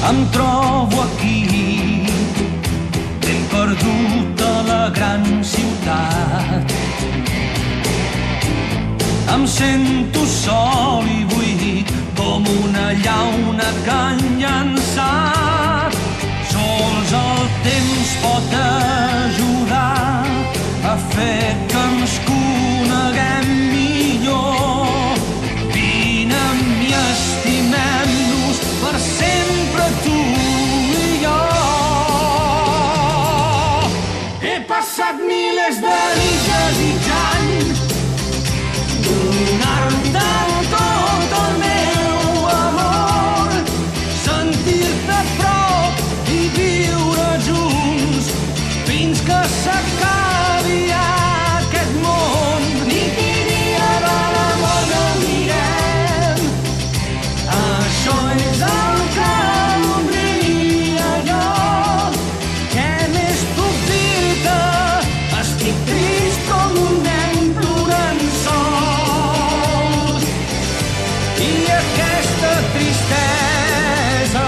Em trobo aquí, ben perdut a la gran ciutat. Em sento sol i buit com una llauna que han llançat. Sols el temps pot ajudar a fer que ens coneguem millor. Vine amb mi, estimem-nos per sempre tu i jo. He passat milers de nits desitjant donar-te tot el meu amor, sentir-te a prop i viure junts fins que s'acabi aquest món. Nit i dia de l'amor no mirem, això és el que voldria jo. Què més puc dir-te? Estic trist com un nen plorant sol, i aquesta tristesa